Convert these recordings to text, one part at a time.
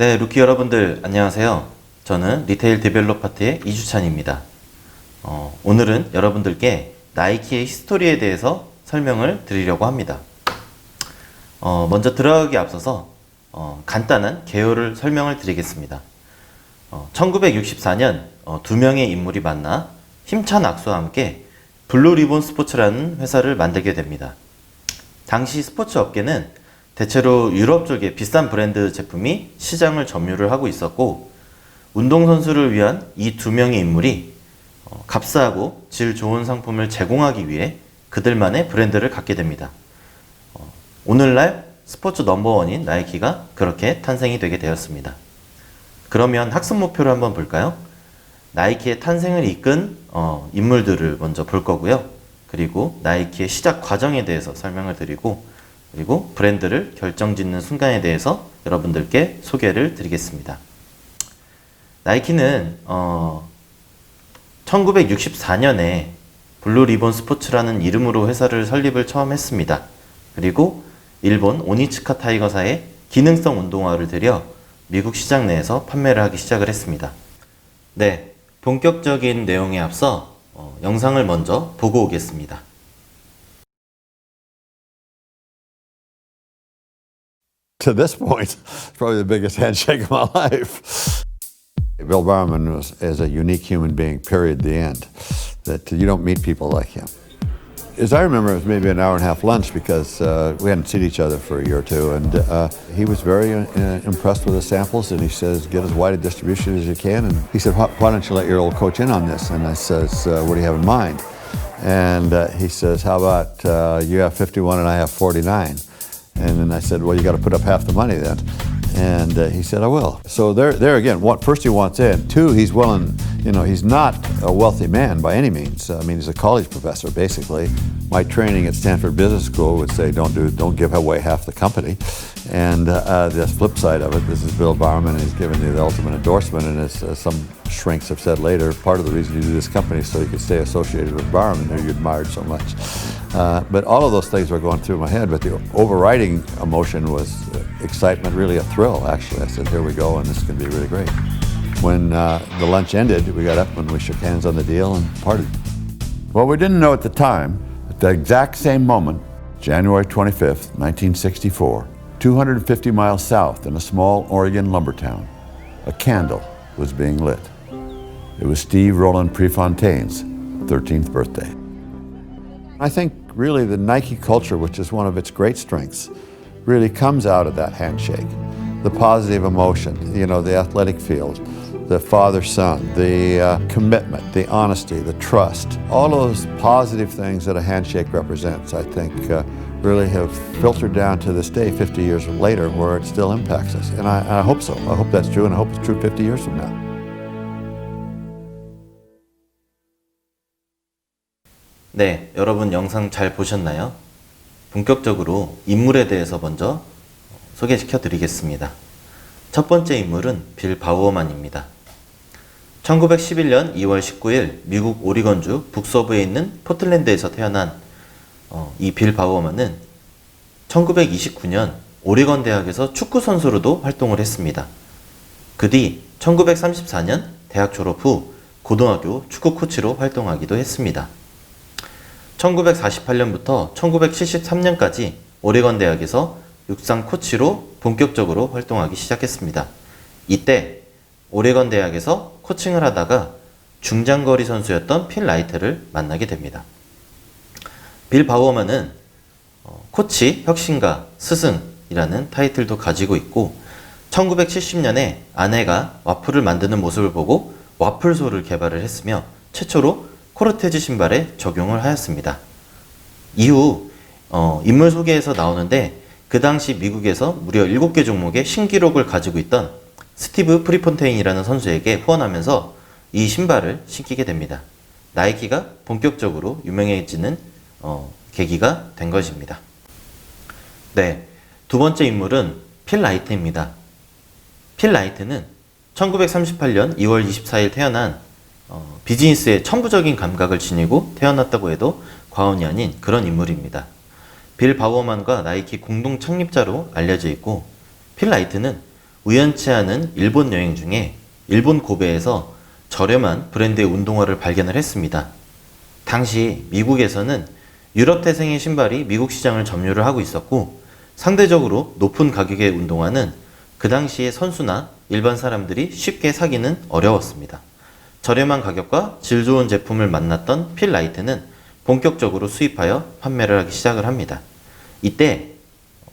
네, 루키 여러분들 안녕하세요. 저는 리테일 디벨롭파트의 이주찬입니다. 오늘은 여러분들께 나이키의 히스토리에 대해서 설명을 드리려고 합니다. 먼저 들어가기 앞서서 간단한 개요를 설명을 드리겠습니다. 1964년 두 명의 인물이 만나 힘찬 악수와 함께 블루리본 스포츠라는 회사를 만들게 됩니다. 당시 스포츠 업계는 대체로 유럽 쪽의 비싼 브랜드 제품이 시장을 점유를 하고 있었고, 운동선수를 위한 이 두 명의 인물이 값싸고 질 좋은 상품을 제공하기 위해 그들만의 브랜드를 갖게 됩니다. 오늘날 스포츠 넘버원인 나이키가 그렇게 탄생이 되게 되었습니다. 그러면 학습 목표를 한번 볼까요? 나이키의 탄생을 이끈 인물들을 먼저 볼 거고요. 그리고 나이키의 시작 과정에 대해서 설명을 드리고, 그리고 브랜드를 결정짓는 순간에 대해서 여러분들께 소개를 드리겠습니다. 나이키는 1964년에 블루리본 스포츠라는 이름으로 회사를 설립을 처음 했습니다. 그리고 일본 오니츠카 타이거사의 기능성 운동화를 들여 미국 시장 내에서 판매를 하기 시작을 했습니다. 네, 본격적인 내용에 앞서 영상을 먼저 보고 오겠습니다. To this point, it's probably the biggest handshake of my life. Bill Bowerman is a unique human being, period, the end. That you don't meet people like him. As I remember, it was maybe an hour and a half lunch because we hadn't seen each other for a year or two. And he was very impressed with the samples, and he says, get as wide a distribution as you can. And he said, why don't you let your old coach in on this? And I says, what do you have in mind? And he says, how about you have 51 and I have 49? And then I said, well, you got to put up half the money then. And he said, I will. So there again, first he wants in. Two, he's willing, he's not a wealthy man by any means. I mean, he's a college professor, basically. My training at Stanford Business School would say, don't give away half the company. And the flip side of it, this is Bill Bowerman, and he's given me the ultimate endorsement. And as some shrinks have said later, part of the reason you do this company is so you can stay associated with Bowerman, who you admired so much. But all of those things were going through my head, but the overriding emotion was excitement, really a thrill, actually. I said, here we go, and this is going to be really great. When the lunch ended, we got up and we shook hands on the deal and parted. Well, we didn't know at the time, at the exact same moment, January 25th, 1964, 250 miles south in a small Oregon lumber town, a candle was being lit. It was Steve Roland Prefontaine's 13th birthday. I think really the Nike culture, which is one of its great strengths, really comes out of that handshake. The positive emotion, the athletic field, the father-son, the commitment, the honesty, the trust, all those positive things that a handshake represents, I think really have filtered down to this day, 50 years later, where it still impacts us. And I hope so. I hope that's true, and I hope it's true 50 years from now. 네, 여러분 영상 잘 보셨나요? 본격적으로 인물에 대해서 먼저 소개시켜 드리겠습니다. 첫 번째 인물은 빌 바우어만입니다. 1911년 2월 19일 미국 오리건주 북서부에 있는 포틀랜드에서 태어난 이 빌 바우어만은 1929년 오리건 대학에서 축구 선수로도 활동을 했습니다. 그 뒤 1934년 대학 졸업 후 고등학교 축구 코치로 활동하기도 했습니다. 1948년부터 1973년까지 오레건 대학에서 육상 코치로 본격적으로 활동하기 시작했습니다. 이때 오레건 대학에서 코칭을 하다가 중장거리 선수였던 필 라이트를 만나게 됩니다. 빌 바우어만은 코치, 혁신가, 스승이라는 타이틀도 가지고 있고 1970년에 아내가 와플을 만드는 모습을 보고 와플소를 개발을 했으며 최초로 코르테즈 신발에 적용을 하였습니다. 이후 인물 소개에서 나오는데 그 당시 미국에서 무려 7개 종목의 신기록을 가지고 있던 스티브 프리폰테인이라는 선수에게 후원하면서 이 신발을 신기게 됩니다. 나이키가 본격적으로 유명해지는 계기가 된 것입니다. 네, 두 번째 인물은 필 라이트입니다. 필 라이트는 1938년 2월 24일 태어난 비즈니스의 천부적인 감각을 지니고 태어났다고 해도 과언이 아닌 그런 인물입니다. 빌 바우어만과 나이키 공동 창립자로 알려져 있고, 필 라이트는 우연치 않은 일본 여행 중에 일본 고베에서 저렴한 브랜드의 운동화를 발견을 했습니다. 당시 미국에서는 유럽 태생의 신발이 미국 시장을 점유를 하고 있었고, 상대적으로 높은 가격의 운동화는 그 당시에 선수나 일반 사람들이 쉽게 사기는 어려웠습니다. 저렴한 가격과 질 좋은 제품을 만났던 필 라이트는 본격적으로 수입하여 판매를 하기 시작을 합니다. 이때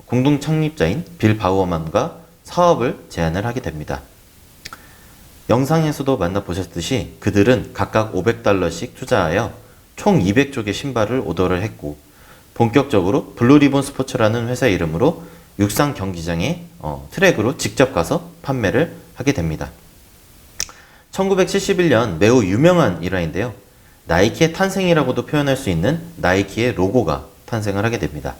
공동 창립자인 빌 바우어만과 사업을 제안을 하게 됩니다. 영상에서도 만나보셨듯이 그들은 각각 $500씩 투자하여 총 200쪽의 신발을 오더를 했고, 본격적으로 블루리본 스포츠라는 회사 이름으로 육상 경기장에 트랙으로 직접 가서 판매를 하게 됩니다. 1971년 매우 유명한 일화인데요. 나이키의 탄생이라고도 표현할 수 있는 나이키의 로고가 탄생을 하게 됩니다.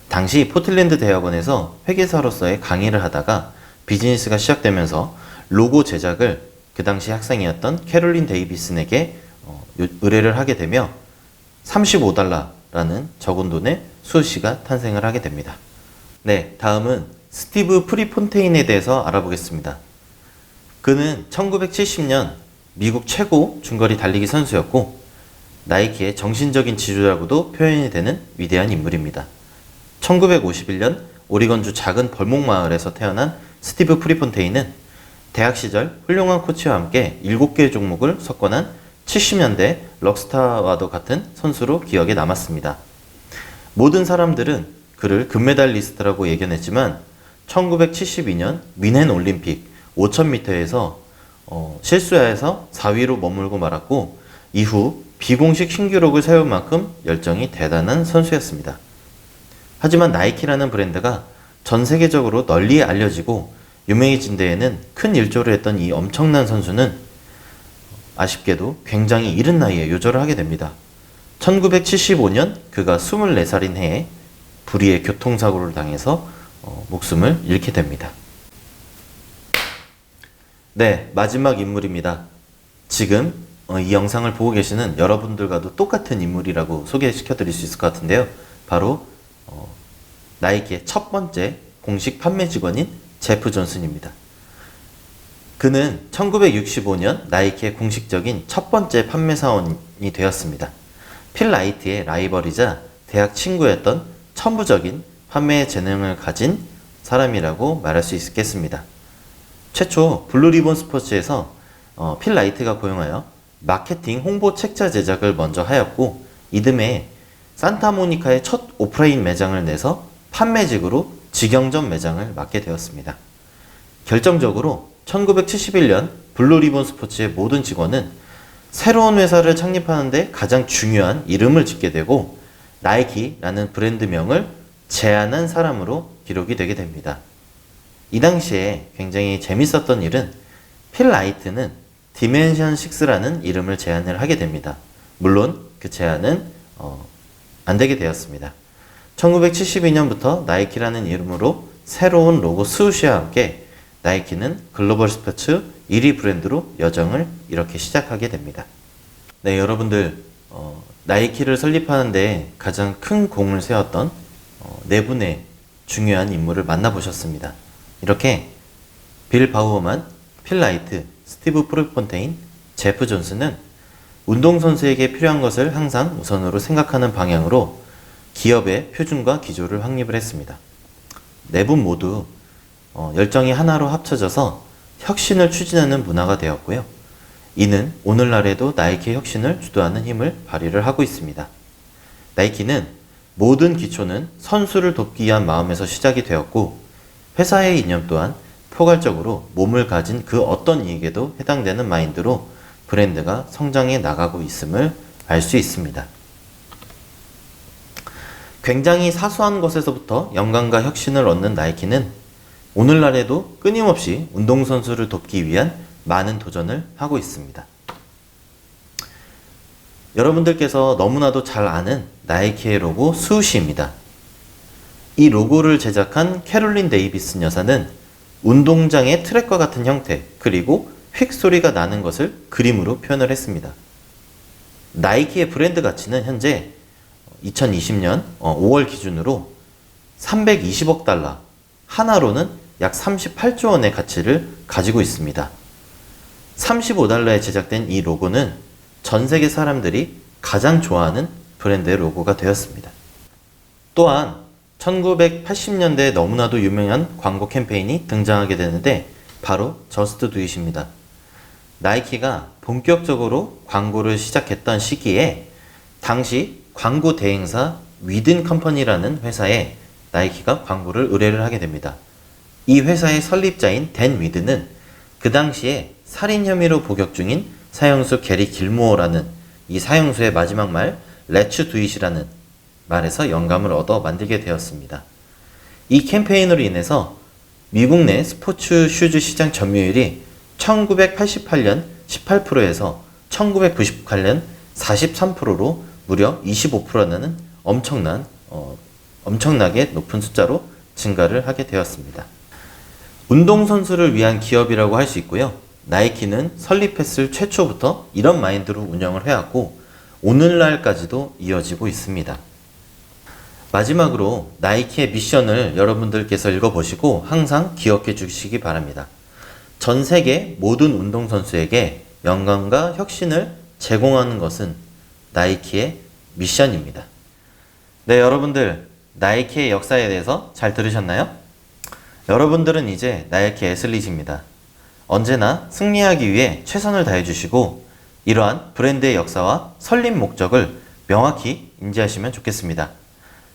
당시 포틀랜드 대학원에서 회계사로서의 강의를 하다가 비즈니스가 시작되면서 로고 제작을 그 당시 학생이었던 캐롤린 데이비슨에게 의뢰를 하게 되며 $35라는 적은 돈의 수시가 탄생을 하게 됩니다. 네, 다음은 스티브 프리폰테인에 대해서 알아보겠습니다. 그는 1970년 미국 최고 중거리 달리기 선수였고, 나이키의 정신적인 지주라고도 표현이 되는 위대한 인물입니다. 1951년 오리건주 작은 벌목마을에서 태어난 스티브 프리폰테인은 대학 시절 훌륭한 코치와 함께 7개의 종목을 석권한 70년대 럭스타와도 같은 선수로 기억에 남았습니다. 모든 사람들은 그를 금메달리스트라고 예견했지만 1972년 뮌헨 올림픽 5000m에서 실수야에서 4위로 머물고 말았고, 이후 비공식 신기록을 세울 만큼 열정이 대단한 선수였습니다. 하지만 나이키라는 브랜드가 전 세계적으로 널리 알려지고 유명해진 데에는 큰 일조를 했던 이 엄청난 선수는 아쉽게도 굉장히 이른 나이에 요절을 하게 됩니다. 1975년 그가 24살인 해에 불의의 교통사고를 당해서 목숨을 잃게 됩니다. 네, 마지막 인물입니다. 지금 이 영상을 보고 계시는 여러분들과도 똑같은 인물이라고 소개시켜 드릴 수 있을 것 같은데요. 바로 나이키의 첫 번째 공식 판매 직원인 제프 존슨입니다. 그는 1965년 나이키의 공식적인 첫 번째 판매 사원이 되었습니다. 필 라이트의 라이벌이자 대학 친구였던 천부적인 판매 재능을 가진 사람이라고 말할 수 있겠습니다. 최초 블루리본 스포츠에서 필 라이트가 고용하여 마케팅 홍보 책자 제작을 먼저 하였고, 이듬해 산타모니카의 첫 오프라인 매장을 내서 판매직으로 직영점 매장을 맡게 되었습니다. 결정적으로 1971년 블루리본 스포츠의 모든 직원은 새로운 회사를 창립하는데 가장 중요한 이름을 짓게 되고, 나이키라는 브랜드명을 제안한 사람으로 기록이 되게 됩니다. 이 당시에 굉장히 재밌었던 일은 필 라이트는 디멘션 6라는 이름을 제안을 하게 됩니다. 물론 그 제안은 안 되게 되었습니다. 1972년부터 나이키라는 이름으로 새로운 로고 스우시와 함께 나이키는 글로벌 스포츠 1위 브랜드로 여정을 이렇게 시작하게 됩니다. 네, 여러분들 나이키를 설립하는데 가장 큰 공을 세웠던 네 분의 중요한 인물을 만나보셨습니다. 이렇게 빌 바우어만, 필 라이트, 스티브 프리폰테인, 제프 존슨은 운동선수에게 필요한 것을 항상 우선으로 생각하는 방향으로 기업의 표준과 기조를 확립을 했습니다. 네 분 모두 열정이 하나로 합쳐져서 혁신을 추진하는 문화가 되었고요. 이는 오늘날에도 나이키의 혁신을 주도하는 힘을 발휘를 하고 있습니다. 나이키는 모든 기초는 선수를 돕기 위한 마음에서 시작이 되었고, 회사의 이념 또한 포괄적으로 몸을 가진 그 어떤 이에게도 해당되는 마인드로 브랜드가 성장해 나가고 있음을 알 수 있습니다. 굉장히 사소한 것에서부터 영감과 혁신을 얻는 나이키는 오늘날에도 끊임없이 운동선수를 돕기 위한 많은 도전을 하고 있습니다. 여러분들께서 너무나도 잘 아는 나이키의 로고 스우시입니다. 이 로고를 제작한 캐롤린 데이비슨 여사는 운동장의 트랙과 같은 형태, 그리고 휙 소리가 나는 것을 그림으로 표현을 했습니다. 나이키의 브랜드 가치는 현재 2020년 5월 기준으로 $320억, 하나로는 약 38조 원의 가치를 가지고 있습니다. 35달러에 제작된 이 로고는 전 세계 사람들이 가장 좋아하는 브랜드의 로고가 되었습니다. 또한 1980년대에 너무나도 유명한 광고 캠페인이 등장하게 되는데 바로 저스트 두 잇입니다. 나이키가 본격적으로 광고를 시작했던 시기에 당시 광고 대행사 위든 컴퍼니라는 회사에 나이키가 광고를 의뢰를 하게 됩니다. 이 회사의 설립자인 댄 위드는 그 당시에 살인 혐의로 복역 중인 사형수 게리 길모어라는 이 사형수의 마지막 말 Let's do it이라는 말에서 영감을 얻어 만들게 되었습니다. 이 캠페인으로 인해서 미국 내 스포츠 슈즈 시장 점유율이 1988년 18%에서 1998년 43%로 무려 25%라는 엄청나게 높은 숫자로 증가를 하게 되었습니다. 운동선수를 위한 기업이라고 할 수 있고요. 나이키는 설립했을 최초부터 이런 마인드로 운영을 해왔고 오늘날까지도 이어지고 있습니다. 마지막으로 나이키의 미션을 여러분들께서 읽어보시고 항상 기억해 주시기 바랍니다. 전 세계 모든 운동선수에게 영감과 혁신을 제공하는 것은 나이키의 미션입니다. 네, 여러분들 나이키의 역사에 대해서 잘 들으셨나요? 여러분들은 이제 나이키 애슬릿입니다. 언제나 승리하기 위해 최선을 다해주시고 이러한 브랜드의 역사와 설립 목적을 명확히 인지하시면 좋겠습니다.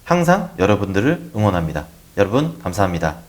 항상 여러분들을 응원합니다. 여러분 감사합니다.